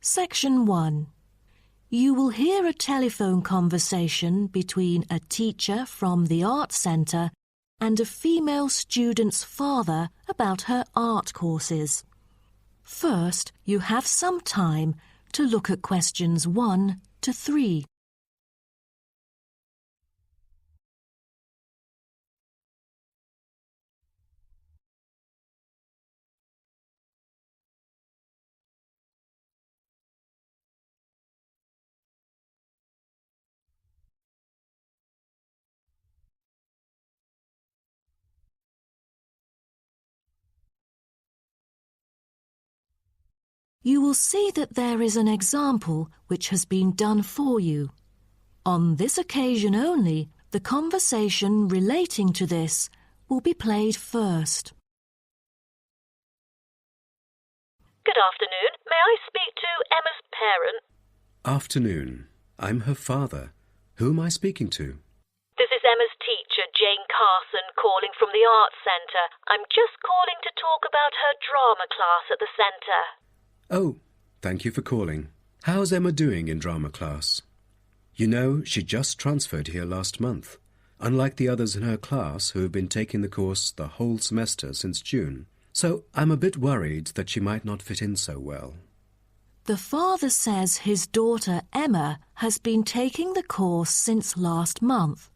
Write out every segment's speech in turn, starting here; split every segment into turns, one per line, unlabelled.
Section 1. You will hear a telephone conversation between a teacher from the Art Centre and a female student's father about her art courses. First, you have some time to look at questions 1 to 3. You will see that there is an example which has been done for you. On this occasion only, the conversation relating to this will be played first.
Good afternoon. May I speak to Emma's parent?
Afternoon. I'm her father. Who am I speaking to?
This is Emma's teacher, Jane Carson, calling from the Arts Centre. I'm just calling to talk about her drama class at the centre.
Oh, thank you for calling. How's Emma doing in drama class? You know, she just transferred here last month, unlike the others in her class who have been taking the course the whole semester since June. So I'm a bit worried that she might not fit in so well.
The father says his daughter Emma has been taking the course since last month,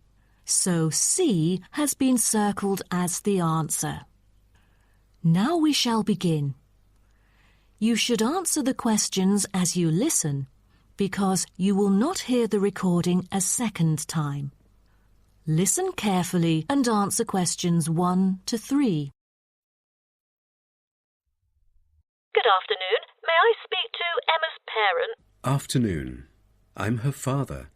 so C has been circled as the answer. Now we shall begin. You should answer the questions as you listen, because you will not hear the recording a second time. Listen carefully and answer questions 1 to 3.
Good afternoon. May I speak to Emma's parent?
Afternoon. I'm her father.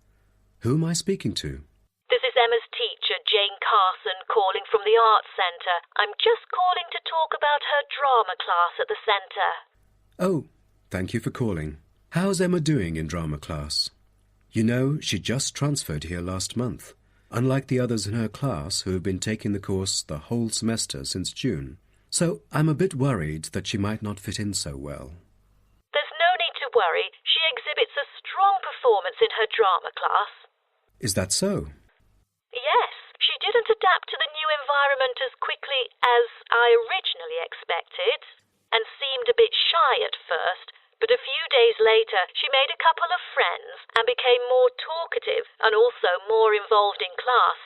Who am I speaking to?
This is Emma's teacher, Jane Carson, calling from the Arts Centre. I'm just calling to talk about her drama class at the centre.
Oh, thank you for calling. How's Emma doing in drama class? You know, she just transferred here last month, unlike the others in her class who have been taking the course the whole semester since June. So I'm a bit worried that she might not fit in so well.
There's no need to worry. She exhibits a strong performance in her drama class.
Is that so?
Yes, she didn't adapt to the new environment as quickly as I originally expected, and seemed a bit shy at first, but a few days later she made a couple of friends and became more talkative and also more involved in class.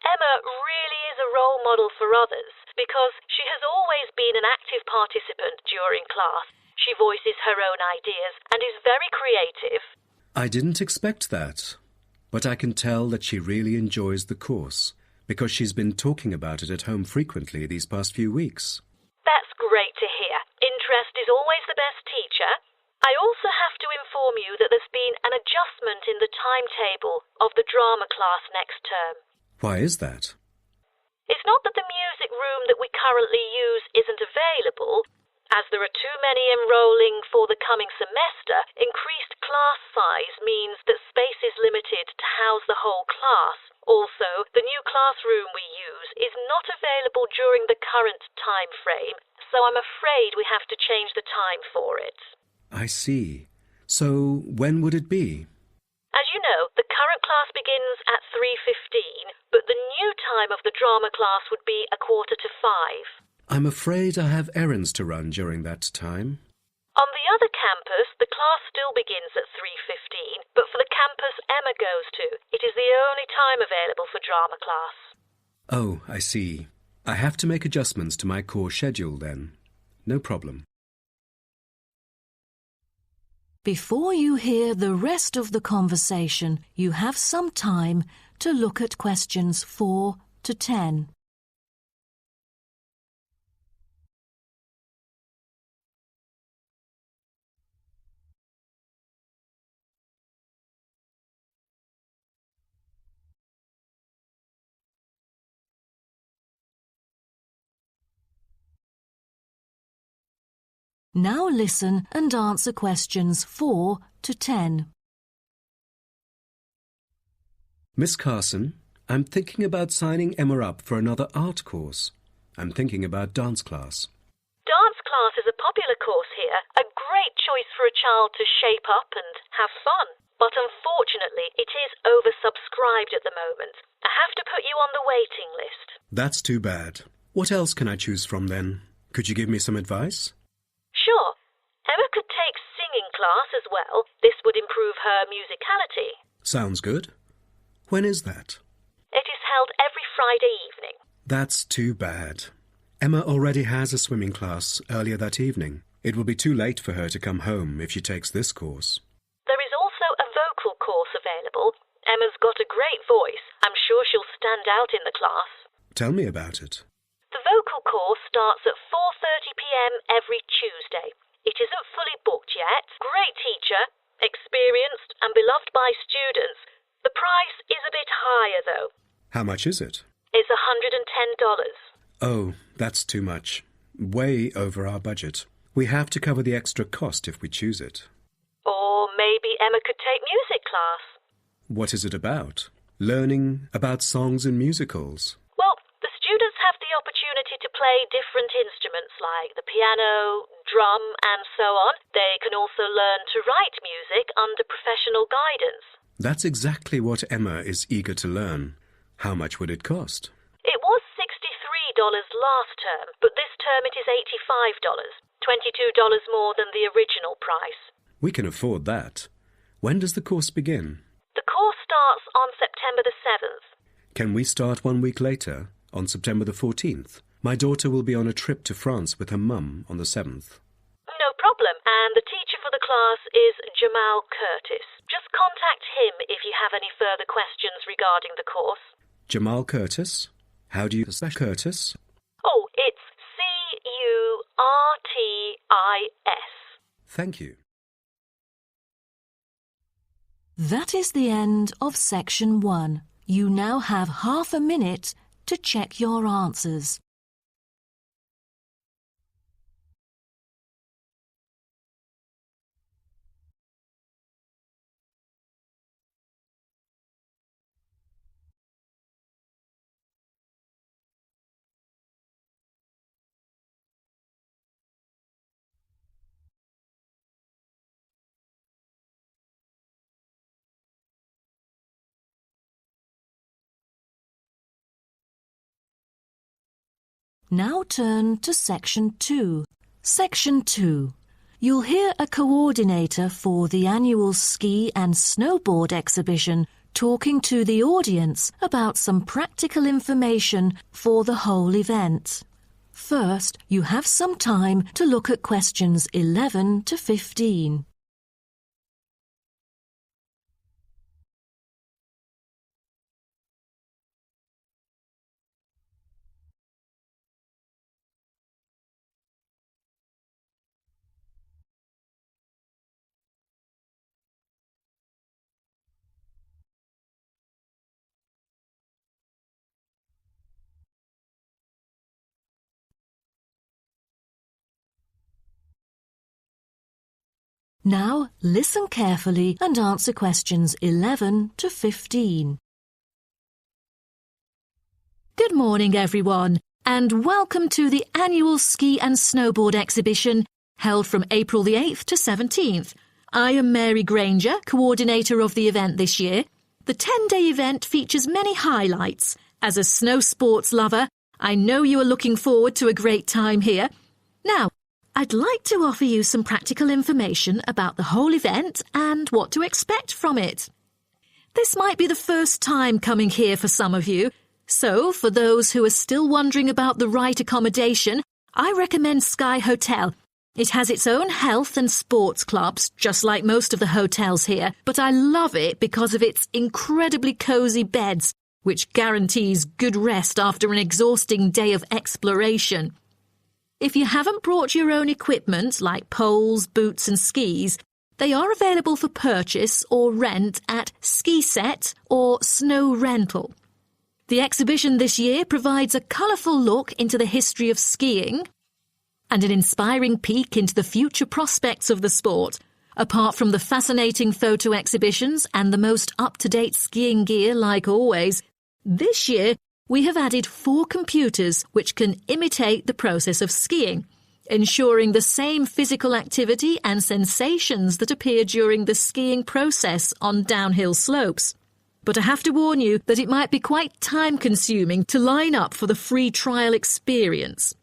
Emma really is a role model for others because she has always been an active participant during class. She voices her own ideas and is very creative.
I didn't expect that, but I can tell that she really enjoys the course because she's been talking about it at home frequently these past few weeks.
That's great to hear. Interest is always the best teacher. I also have to inform you that there's been an adjustment in the timetable of the drama class next term.
Why is that?
It's not that the music room that we currently use isn't available. As there are too many enrolling for the coming semester, increased class size means that space is limited to house the whole class. Also, the new classroom we use is not available during the current time frame, so I'm afraid we have to change the time for it.
I see. So when would it be?
As you know, the current class begins at 3:15, but the new time of the drama class would be 4:45.
I'm afraid I have errands to run during that time.
On the other campus, the class still begins at 3:15, but for the campus Emma goes to, it is the only time available for drama class.
Oh, I see. I have to make adjustments to my course schedule then. No problem.
Before you hear the rest of the conversation, you have some time to look at questions 4 to 10. Now listen and answer questions 4 to 10.
Miss Carson, I'm thinking about signing Emma up for another art course. I'm thinking about dance class.
Dance class is a a popular course here, a great choice for a child to shape up and have fun. But unfortunately, it is oversubscribed at the moment. I have to put you on the waiting list.
That's too bad. What else can I choose from then? Could you give me some advice?
Sure. Emma could take singing class as well. This would improve her musicality.
Sounds good. When is that?
It is held every Friday evening.
That's too bad. Emma already has a swimming class earlier that evening. It will be too late for her to come home if she takes this course.
There is also a vocal course available. Emma's got a great voice. I'm sure she'll stand out in the class.
Tell me about it.
The vocal course starts at 4:30 p.m. every Tuesday. It isn't fully booked yet. Great teacher, experienced and beloved by students. The price is a bit higher though.
How much is it?
It's $110.
Oh, that's too much. Way over our budget. We have to cover the extra cost if we choose it.
Or maybe Emma could take music class.
What is it about? Learning about songs and musicals.
Well, the students have the opportunity to play different instruments like the piano, drum and so on. They can also learn to write music under professional guidance.
That's exactly what Emma is eager to learn. How much would it cost?
It was $63 last term, but this term it is $85, $22 more than the original price.
We can afford that. When does the course begin?
The course starts on September the 7th.
Can we start 1 week later, on September the 14th? My daughter will be on a trip to France with her mum on the 7th.
No problem, and the teacher for the class is Jamal Curtis. Just contact him if you have any further questions regarding the course.
Jamal Curtis? How do you spell Curtis?
Oh, it's Curtis.
Thank you.
That is the end of section 1. You now have half a minute to check your answers. Now turn to Section 2. Section 2. You'll hear a coordinator for the annual ski and snowboard exhibition talking to the audience about some practical information for the whole event. First, you have some time to look at questions 11 to 15. Now, listen carefully and answer questions 11 to 15. Good morning, everyone, and welcome to the annual ski and snowboard exhibition held from April the 8th to 17th. I am Mary Granger, coordinator of the event this year. The 10-day event features many highlights. As a snow sports lover, I know you are looking forward to a great time here. Now, I'd like to offer you some practical information about the whole event and what to expect from it. This might be the first time coming here for some of you, so for those who are still wondering about the right accommodation, I recommend Sky Hotel. It has its own health and sports clubs, just like most of the hotels here, but I love it because of its incredibly cosy beds, which guarantees good rest after an exhausting day of exploration. If you haven't brought your own equipment, like poles, boots and skis, they are available for purchase or rent at Ski Set or Snow Rental. The exhibition this year provides a colourful look into the history of skiing and an inspiring peek into the future prospects of the sport. Apart from the fascinating photo exhibitions and the most up-to-date skiing gear like always, this year we have added 4 computers which can imitate the process of skiing. ensuring the same physical activity and sensations that appear during the skiing process on downhill slopes. But I have to warn you that it might be quite time-consuming to line up for the free trial experience.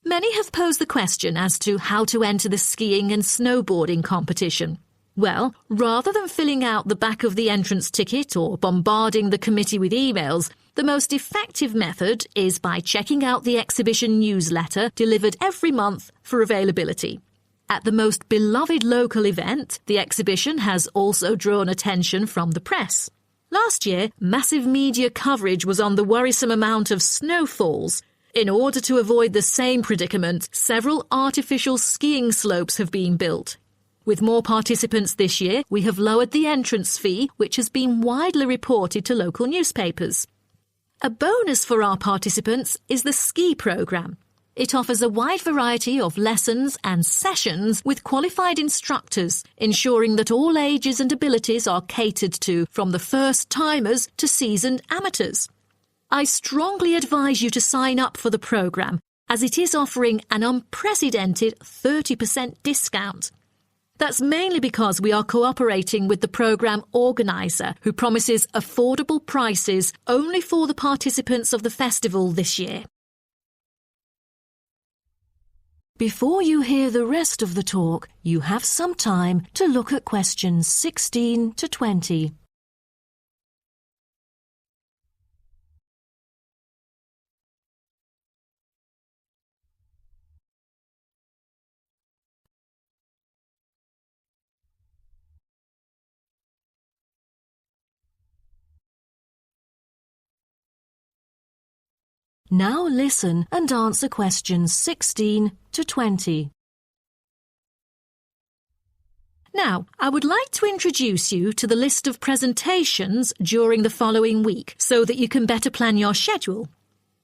Many have posed the question as to how to enter the skiing and snowboarding competition. Well, rather than filling out the back of the entrance ticket or bombarding the committee with emails, the most effective method is by checking out the exhibition newsletter delivered every month for availability. At the most beloved local event, the exhibition has also drawn attention from the press. Last year, massive media coverage was on the worrisome amount of snowfalls. In order to avoid the same predicament, several artificial skiing slopes have been built. With more participants this year, we have lowered the entrance fee, which has been widely reported to local newspapers. A bonus for our participants is the ski programme. It offers a wide variety of lessons and sessions with qualified instructors, ensuring that all ages and abilities are catered to, from the first-timers to seasoned amateurs. I strongly advise you to sign up for the programme, as it is offering an unprecedented 30% discount. That's mainly because we are cooperating with the programme organiser, who promises affordable prices only for the participants of the festival this year. Before you hear the rest of the talk, you have some time to look at questions 16 to 20. Now listen and answer questions 16 to 20. Now, I would like to introduce you to the list of presentations during the following week so that you can better plan your schedule.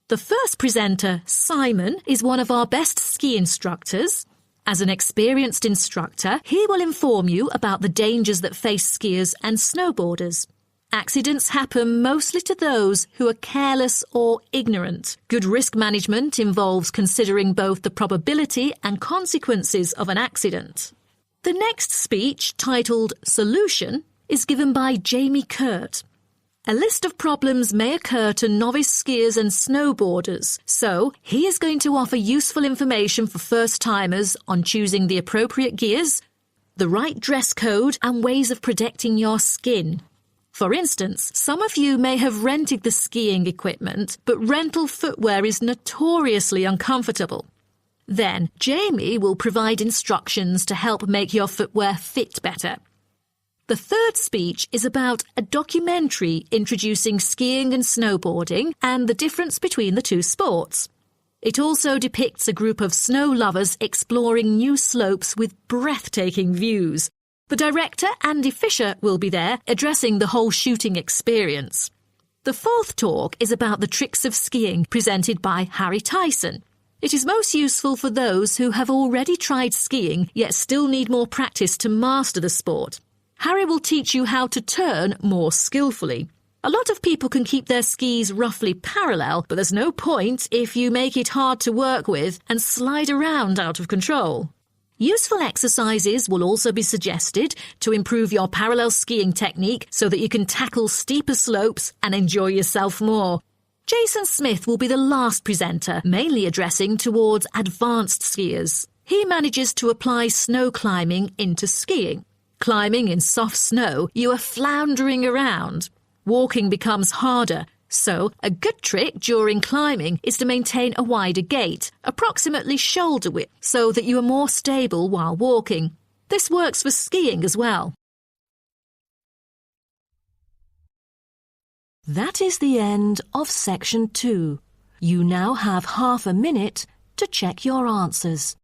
The first presenter, Simon, is one of our best ski instructors. As an experienced instructor, he will inform you about the dangers that face skiers and snowboarders. Accidents happen mostly to those who are careless or ignorant. Good risk management involves considering both the probability and consequences of an accident. The next speech, titled Solution, is given by Jamie Kurt. A list of problems may occur to novice skiers and snowboarders, so he is going to offer useful information for first-timers on choosing the appropriate gears, the right dress code, and ways of protecting your skin. For instance, some of you may have rented the skiing equipment, but rental footwear is notoriously uncomfortable. Then, Jamie will provide instructions to help make your footwear fit better. The third speech is about a documentary introducing skiing and snowboarding and the difference between the two sports. It also depicts a group of snow lovers exploring new slopes with breathtaking views. The director, Andy Fisher, will be there, addressing the whole shooting experience. The fourth talk is about the tricks of skiing, presented by Harry Tyson. It is most useful for those who have already tried skiing, yet still need more practice to master the sport. Harry will teach you how to turn more skillfully. A lot of people can keep their skis roughly parallel, but there's no point if you make it hard to work with and slide around out of control. Useful exercises will also be suggested to improve your parallel skiing technique so that you can tackle steeper slopes and enjoy yourself more. Jason Smith will be the last presenter, mainly addressing towards advanced skiers. He manages to apply snow climbing into skiing. Climbing in soft snow, you are floundering around. Walking becomes harder. So, a good trick during climbing is to maintain a wider gait, approximately shoulder width, so that you are more stable while walking. This works for skiing as well. That is the end of section 2. You now have half a minute to check your answers.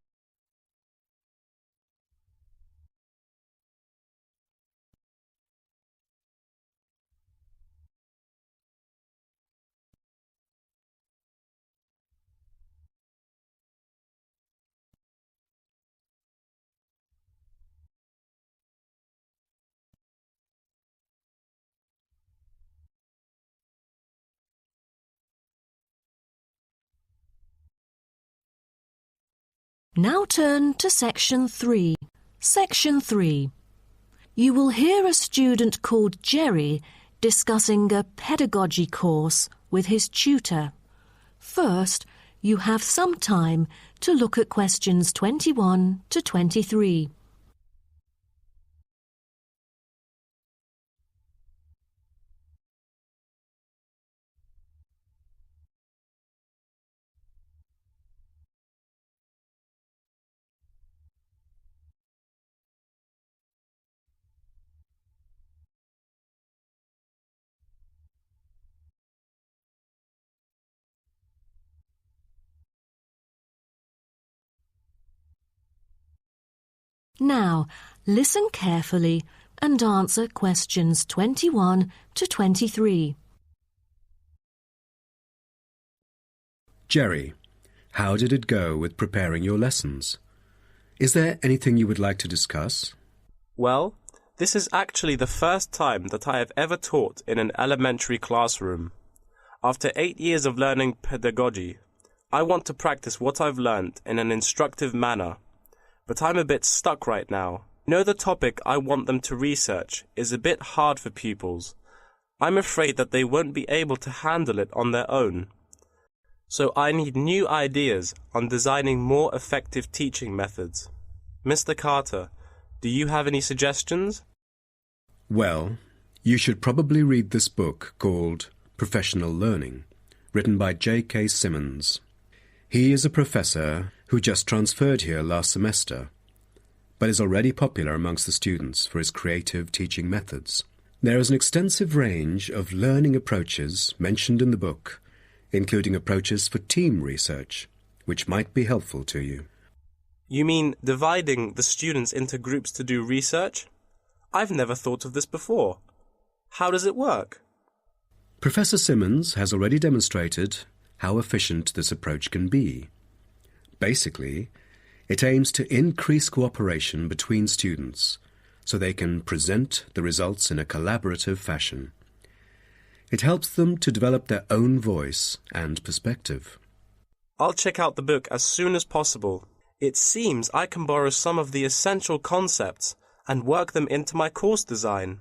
Now turn to Section 3. Section 3. You will hear a student called Jerry discussing a pedagogy course with his tutor. First, you have some time to look at questions 21 to 23. Now, listen carefully and answer questions 21 to 23.
Jerry, how did it go with preparing your lessons? Is there anything you would like to discuss?
Well, this is actually the first time that I have ever taught in an elementary classroom. After 8 years of learning pedagogy, I want to practice what I've learned in an instructive manner. But I'm a bit stuck right now. The topic I want them to research is a bit hard for pupils. I'm afraid that they won't be able to handle it on their own. So I need new ideas on designing more effective teaching methods. Mr. Carter, do you have any suggestions?
Well, you should probably read this book called Professional Learning, written by J.K. Simmons. He is a professor who just transferred here last semester, but is already popular amongst the students for his creative teaching methods. There is an extensive range of learning approaches mentioned in the book, including approaches for team research, which might be helpful to you.
You mean dividing the students into groups to do research? I've never thought of this before. How does it work?
Professor Simmons has already demonstrated how efficient this approach can be. Basically, it aims to increase cooperation between students so they can present the results in a collaborative fashion. It helps them to develop their own voice and perspective.
I'll check out the book as soon as possible. It seems I can borrow some of the essential concepts and work them into my course design.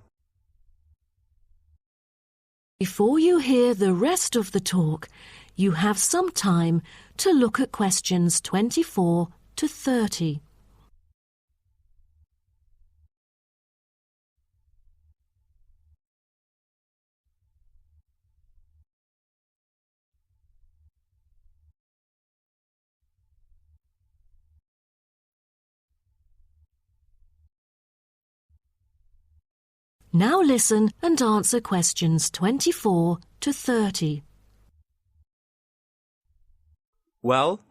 Before you hear the rest of the talk, you have some time to look at questions 24 to 30. Now listen and answer questions 24 to 30.
Well,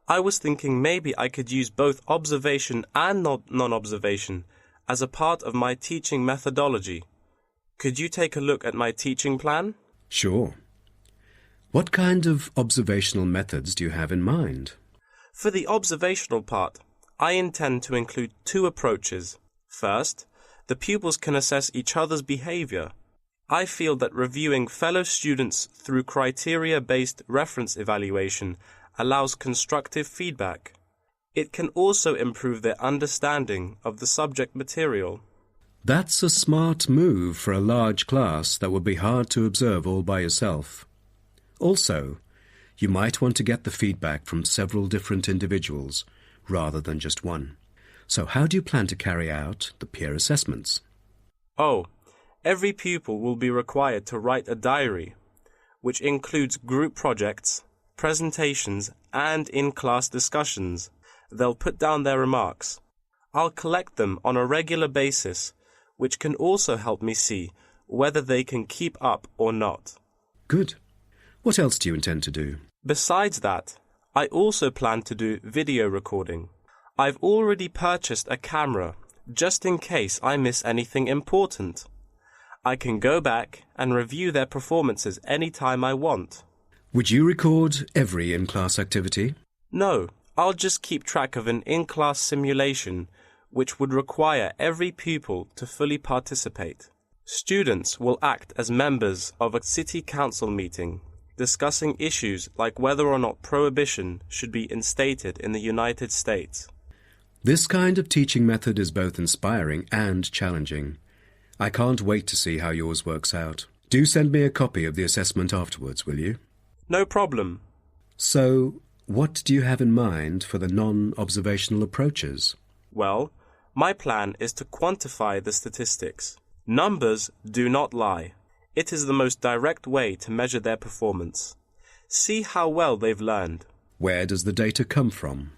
I was thinking maybe I could use both observation and non-observation as a part of my teaching methodology. Could you take a look at my teaching plan?
Sure. What kind of observational methods do you have in mind?
For the observational part, I intend to include two approaches. First, the pupils can assess each other's behavior. I feel that reviewing fellow students through criteria-based reference evaluation allows constructive feedback. It can also improve their understanding of the subject material.
That's a smart move for a large class that would be hard to observe all by yourself. Also, you might want to get the feedback from several different individuals rather than just one. So how do you plan to carry out the peer assessments?
Oh, every pupil will be required to write a diary, which includes group projects, presentations, and in-class discussions. They'll put down their remarks. I'll collect them on a regular basis, which can also help me see whether they can keep up or not.
Good. What else do you intend to do?
Besides that, I also plan to do video recording. I've already purchased a camera, just in case I miss anything important. I can go back and review their performances anytime I want.
Would you record every in-class activity?
No, I'll just keep track of an in-class simulation, which would require every pupil to fully participate. Students will act as members of a city council meeting, discussing issues like whether or not prohibition should be instated in the United States.
This kind of teaching method is both inspiring and challenging. I can't wait to see how yours works out. Do send me a copy of the assessment afterwards, will you?
No problem.
So, what do you have in mind for the non-observational approaches?
Well, my plan is to quantify the statistics. Numbers do not lie. It is the most direct way to measure their performance. See how well they've learned.
Where does the data come from?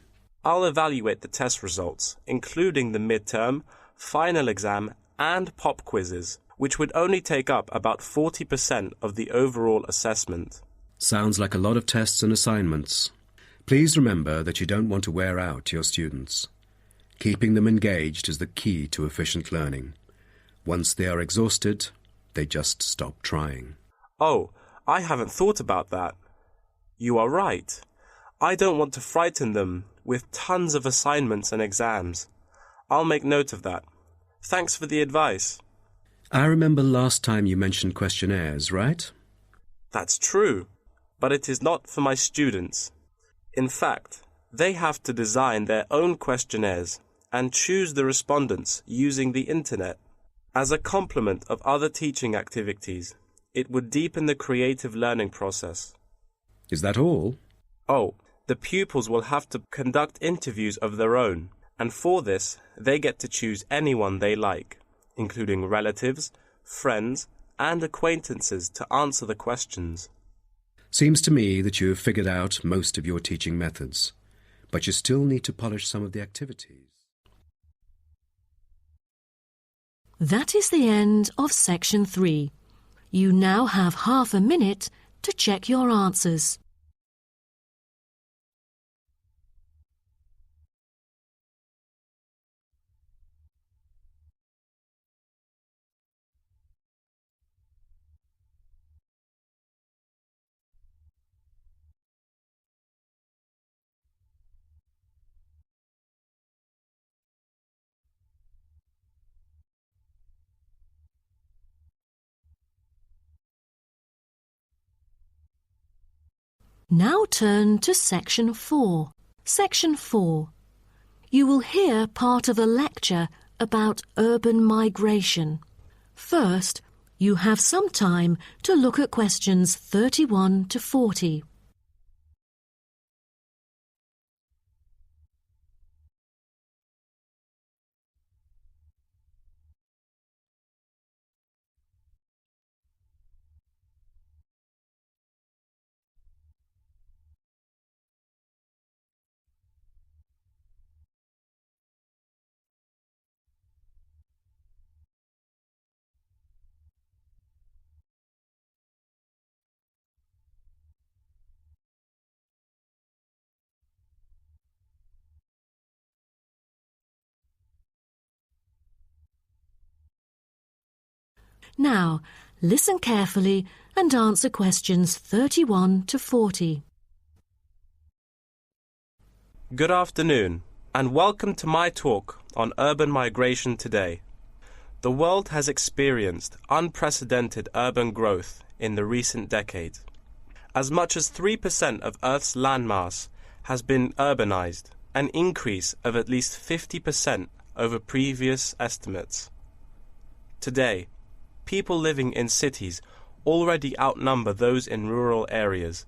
I'll evaluate the test results, including the midterm, final exam, and pop quizzes, which would only take up about 40% of the overall assessment.
Sounds like a lot of tests and assignments. Please remember that you don't want to wear out your students. Keeping them engaged is the key to efficient learning. Once they are exhausted, they just stop trying.
Oh, I haven't thought about that. You are right. I don't want to frighten them with tons of assignments and exams. I'll make note of that. Thanks for the advice.
I remember last time you mentioned questionnaires, right?
That's true, but it is not for my students. In fact, they have to design their own questionnaires and choose the respondents using the internet. As a complement of other teaching activities, it would deepen the creative learning process.
Is that all?
Oh, the pupils will have to conduct interviews of their own, and for this, they get to choose anyone they like, including relatives, friends, and acquaintances to answer the questions.
Seems to me that you have figured out most of your teaching methods, but you still need to polish some of the activities.
That is the end of section 3. You now have half a minute to check your answers. Now turn to section 4. Section 4. You will hear part of a lecture about urban migration. First, you have some time to look at questions 31 to 40. Now, listen carefully and answer questions 31 to 40.
Good afternoon, and welcome to my talk on urban migration today. The world has experienced unprecedented urban growth in the recent decades. As much as 3% of Earth's landmass has been urbanized, an increase of at least 50% over previous estimates. Today, people living in cities already outnumber those in rural areas,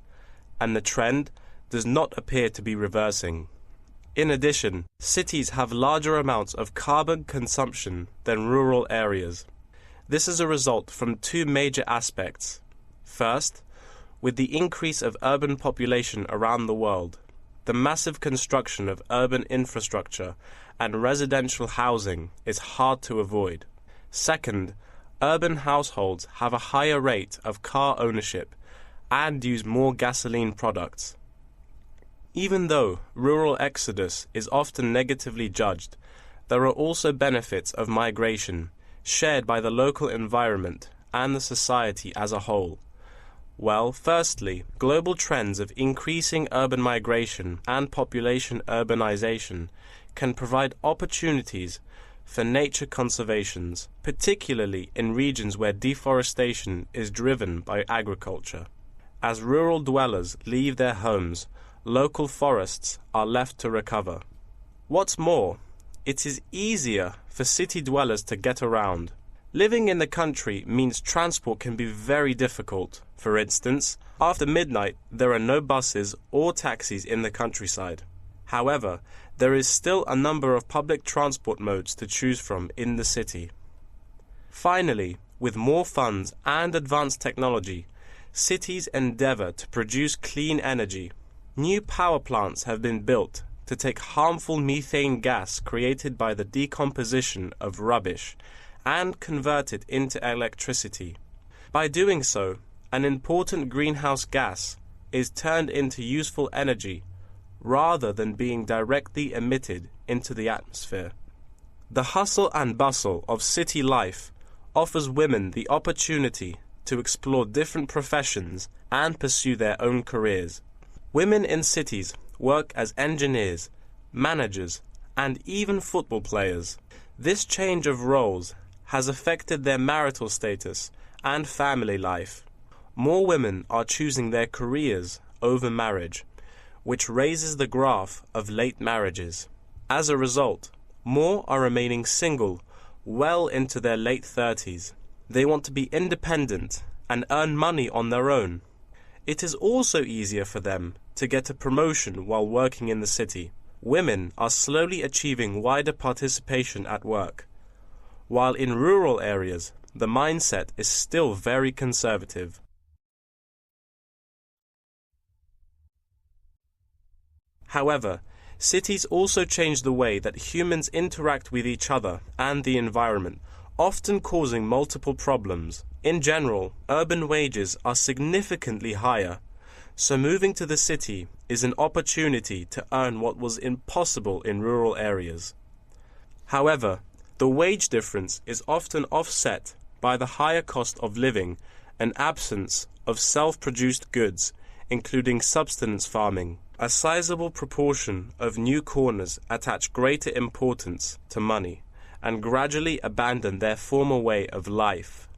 and the trend does not appear to be reversing. In addition, cities have larger amounts of carbon consumption than rural areas. This is a result from two major aspects. First, with the increase of urban population around the world, the massive construction of urban infrastructure and residential housing is hard to avoid. Second, urban households have a higher rate of car ownership and use more gasoline products. Even though rural exodus is often negatively judged, there are also benefits of migration shared by the local environment and the society as a whole. Well, firstly, global trends of increasing urban migration and population urbanization can provide opportunities for nature conservations, particularly in regions where deforestation is driven by agriculture. As rural dwellers leave their homes, local forests are left to recover. What's more, it is easier for city dwellers to get around. Living in the country means transport can be very difficult. For instance, after midnight there are no buses or taxis in the countryside. However, there is still a number of public transport modes to choose from in the city. Finally, with more funds and advanced technology, cities endeavor to produce clean energy. New power plants have been built to take harmful methane gas created by the decomposition of rubbish and convert it into electricity. By doing so, an important greenhouse gas is turned into useful energy rather than being directly emitted into the atmosphere. The hustle and bustle of city life offers women the opportunity to explore different professions and pursue their own careers. Women in cities work as engineers, managers, and even football players. This change of roles has affected their marital status and family life. More women are choosing their careers over marriage, which raises the graph of late marriages. As a result, more are remaining single well into their late 30s. They want to be independent and earn money on their own. It is also easier for them to get a promotion while working in the city. Women are slowly achieving wider participation at work, while in rural areas the mindset is still very conservative. However, cities also change the way that humans interact with each other and the environment, often causing multiple problems. In general, urban wages are significantly higher, so moving to the city is an opportunity to earn what was impossible in rural areas. However, the wage difference is often offset by the higher cost of living and absence of self-produced goods, including subsistence farming. A sizable proportion of new corners attach greater importance to money and gradually abandon their former way of life,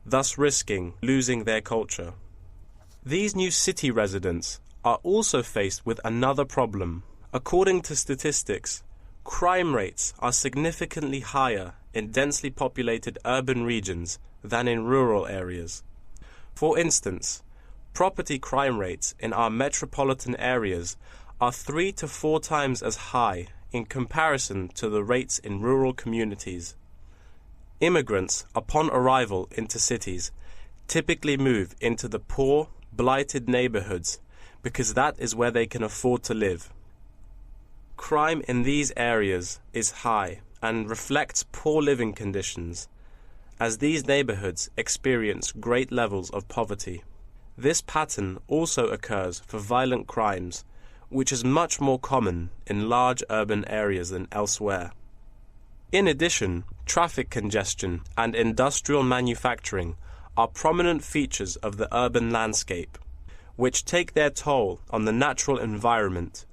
thus risking losing their culture. These new city residents are also faced with another problem. According to statistics, crime rates are significantly higher in densely populated urban regions than in rural areas. For instance, property crime rates in our metropolitan areas are 3 to 4 times as high in comparison to the rates in rural communities. Immigrants, upon arrival into cities, typically move into the poor, blighted neighborhoods because that is where they can afford to live. Crime in these areas is high and reflects poor living conditions, as these neighborhoods experience great levels of poverty. This pattern also occurs for violent crimes, which is much more common in large urban areas than elsewhere. In addition, traffic congestion and industrial manufacturing are prominent features of the urban landscape, which take their toll on the natural environment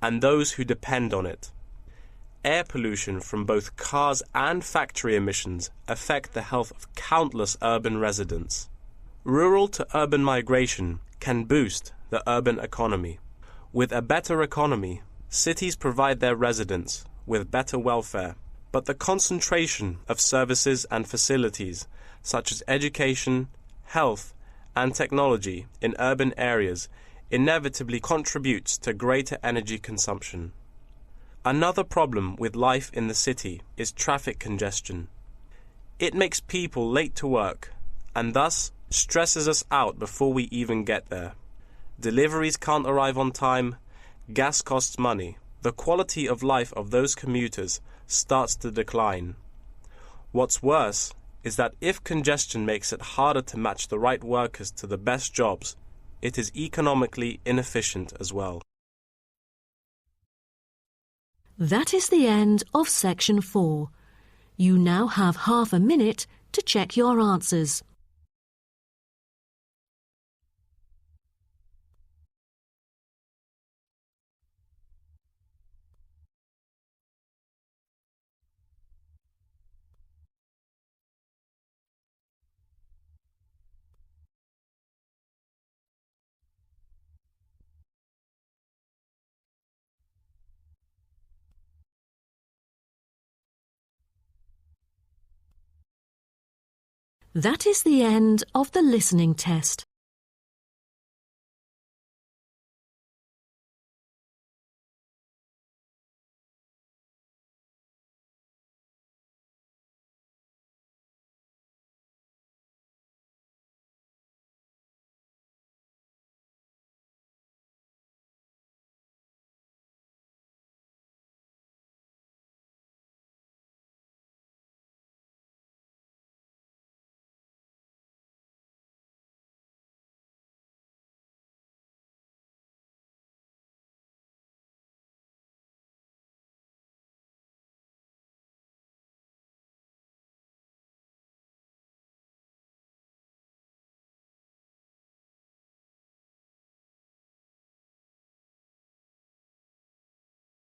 and those who depend on it. Air pollution from both cars and factory emissions affect the health of countless urban residents. Rural to urban migration can boost the urban economy. With a better economy, cities provide their residents with better welfare, but the concentration of services and facilities such as education, health, and technology in urban areas inevitably contributes to greater energy consumption. Another problem with life in the city is traffic congestion. It makes people late to work and thus stresses us out before we even get there. Deliveries can't arrive on time, gas costs money. The quality of life of those commuters starts to decline. What's worse is that if congestion makes it harder to match the right workers to the best jobs, it is economically inefficient as well.
That is the end of section 4. You now have half a minute to check your answers. That is the end of the listening test.